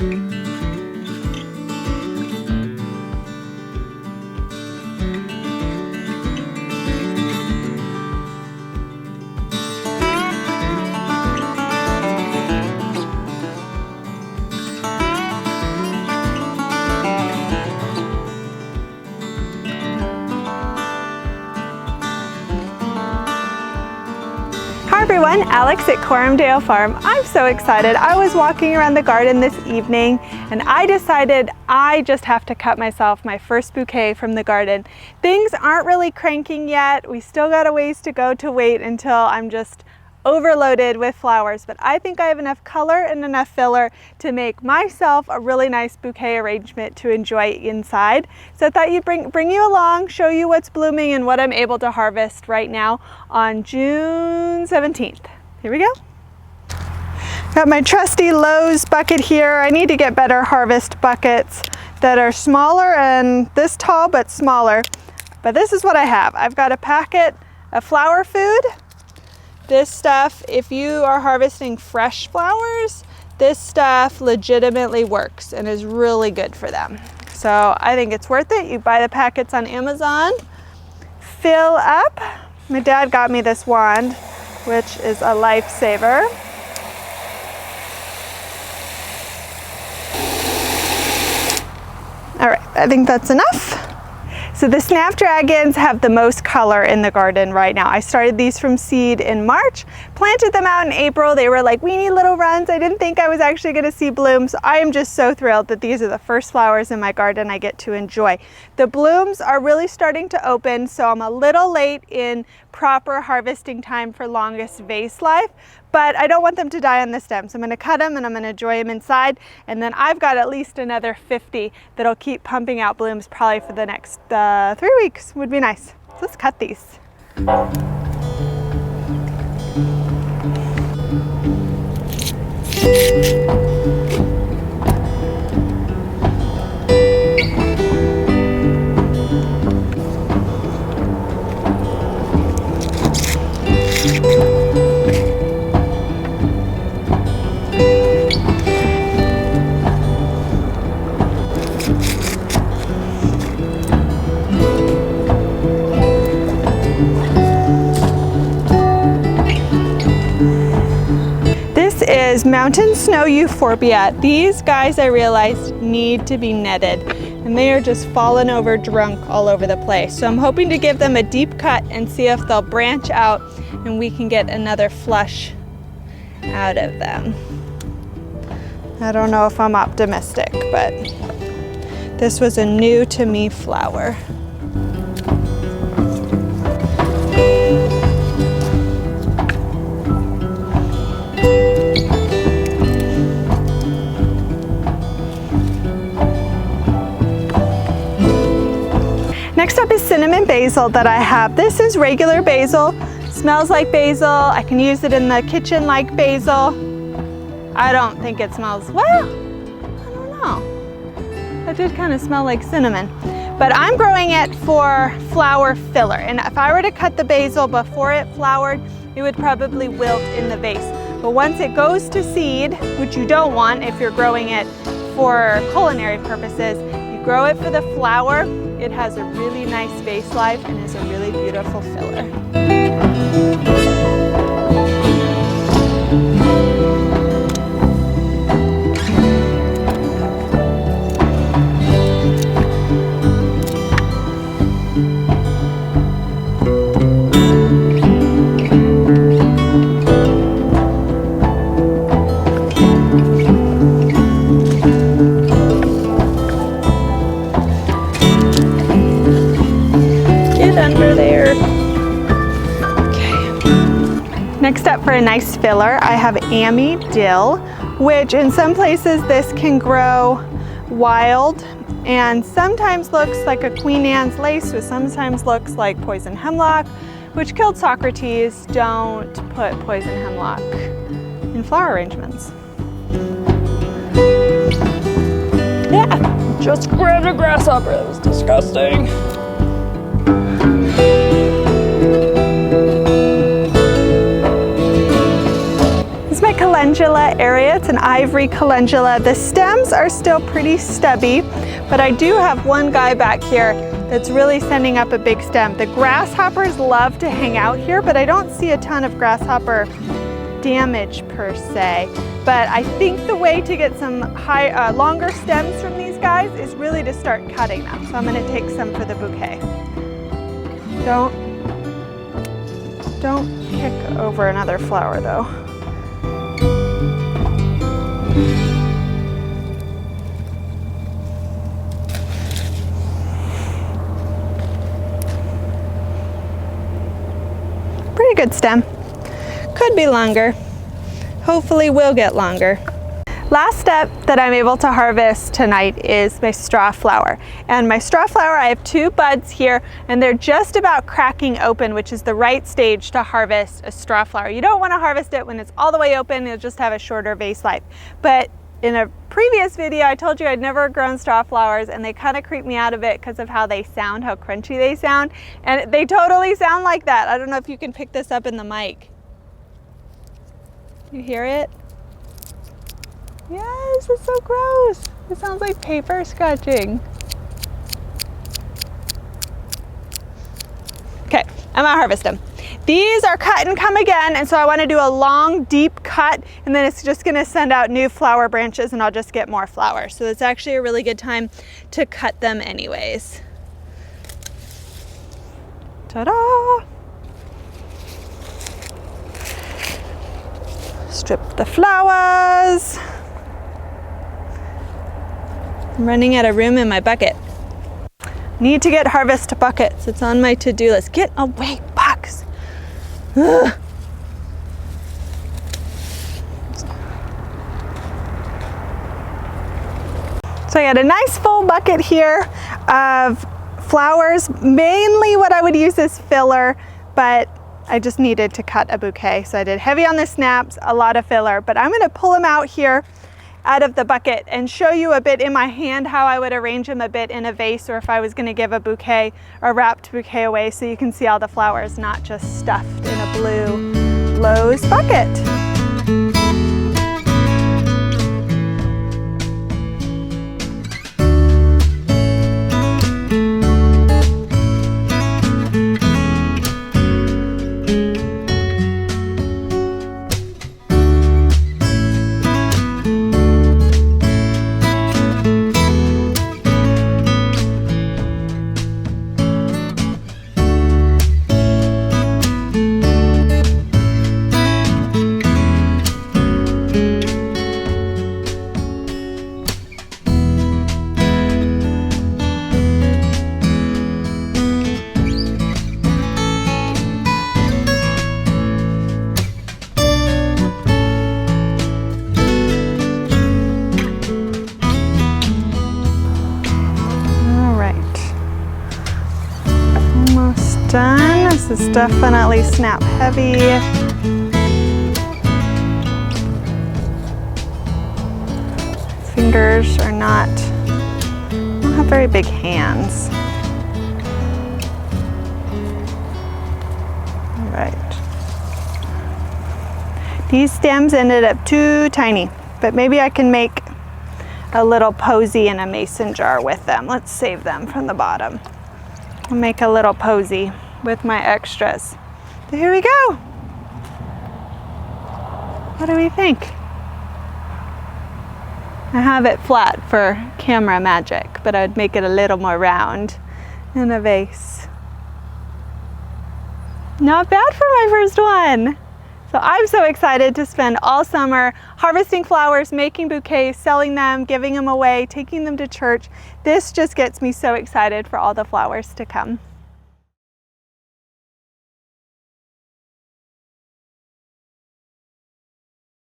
Hi everyone, Alex at Corumdale Farm. I'm so excited. I was walking around the garden this evening and I decided I just have to cut myself my first bouquet from the garden. Things aren't really cranking yet. We still got a ways to go to wait until I'm just overloaded with flowers, but I think I have enough color and enough filler to make myself a really nice bouquet arrangement to enjoy inside. So I thought you'd bring you along, show you what's blooming and what I'm able to harvest right now on June 17th. Here we go. Got my trusty Lowe's bucket here. I need to get better harvest buckets that are smaller and this tall but smaller. But this is what I have. I've got a packet of flower food. This stuff, if you are harvesting fresh flowers, this stuff legitimately works and is really good for them. So I think it's worth it. You buy the packets on Amazon, fill up. My dad got me this wand, which is a lifesaver. All right, I think that's enough. So the snapdragons have the most color in the garden right now. I started these from seed in March, planted them out in April. They were like weeny little runs. I didn't think I was actually going to see blooms. I am just so thrilled that these are the first flowers in my garden I get to enjoy. The blooms are really starting to open, so I'm a little late in proper harvesting time for longest vase life, but I don't want them to die on the stem. So I'm going to cut them and I'm going to enjoy them inside. And then I've got at least another 50 that'll keep pumping out blooms probably for the next 3 weeks. Would be nice. So let's cut these. Is mountain snow euphorbia. These guys, I realized, need to be netted and they are just falling over drunk all over the place. So I'm hoping to give them a deep cut and see if they'll branch out and we can get another flush out of them. I don't know if I'm optimistic, but this was a new to me flower. Next up is cinnamon basil that I have. This is regular basil, smells like basil. I can use it in the kitchen like basil. I don't think it smells, well, I don't know. It did kind of smell like cinnamon. But I'm growing it for flower filler. And if I were to cut the basil before it flowered, it would probably wilt in the vase. But once it goes to seed, which you don't want if you're growing it for culinary purposes, you grow it for the flower. It has a really nice vase life and is a really beautiful filler. Under there. Okay. Next up for a nice filler, I have Amy dill, which in some places this can grow wild and sometimes looks like a Queen Anne's lace, which sometimes looks like poison hemlock, which killed Socrates. Don't put poison hemlock in flower arrangements. Yeah, just grabbed a grasshopper. That was disgusting. This is my calendula area. It's an ivory calendula. The stems are still pretty stubby, but I do have one guy back here that's really sending up a big stem. The grasshoppers love to hang out here, but I don't see a ton of grasshopper damage per se. But I think the way to get some longer stems from these guys is really to start cutting them. So I'm going to take some for the bouquet. Don't kick over another flower though. Pretty good stem. Could be longer. Hopefully will get longer. Last step that I'm able to harvest tonight is my straw flower. And my straw flower, I have 2 buds here and they're just about cracking open, which is the right stage to harvest a straw flower. You don't want to harvest it when it's all the way open, you'll just have a shorter vase life. But in a previous video, I told you I'd never grown straw flowers and they kind of creep me out of it because of how they sound, how crunchy they sound. And they totally sound like that. I don't know if you can pick this up in the mic. You hear it? Yes, it's so gross. It sounds like paper scratching. Okay, I'm gonna harvest them. These are cut and come again, and so I want to do a long, deep cut, and then it's just gonna send out new flower branches and I'll just get more flowers. So it's actually a really good time to cut them anyways. Ta-da! Strip the flowers. I'm running out of room in my bucket. Need to get harvest buckets. It's on my to-do list. Get away, bugs. Ugh. So I got a nice full bucket here of flowers. Mainly what I would use as filler, but I just needed to cut a bouquet. So I did heavy on the snaps, a lot of filler, but I'm gonna pull them out here out of the bucket and show you a bit in my hand how I would arrange them a bit in a vase, or if I was gonna give a bouquet or wrapped bouquet away, so you can see all the flowers, not just stuffed in a blue Lowe's bucket. Done. This is definitely snap heavy. Fingers are not, I don't have very big hands. All right. These stems ended up too tiny, but maybe I can make a little posy in a mason jar with them. Let's save them from the bottom. I'll make a little posy with my extras. So here we go. What do we think? I have it flat for camera magic, but I'd make it a little more round in a vase. Not bad for my first one. So I'm so excited to spend all summer harvesting flowers, making bouquets, selling them, giving them away, taking them to church. This just gets me so excited for all the flowers to come.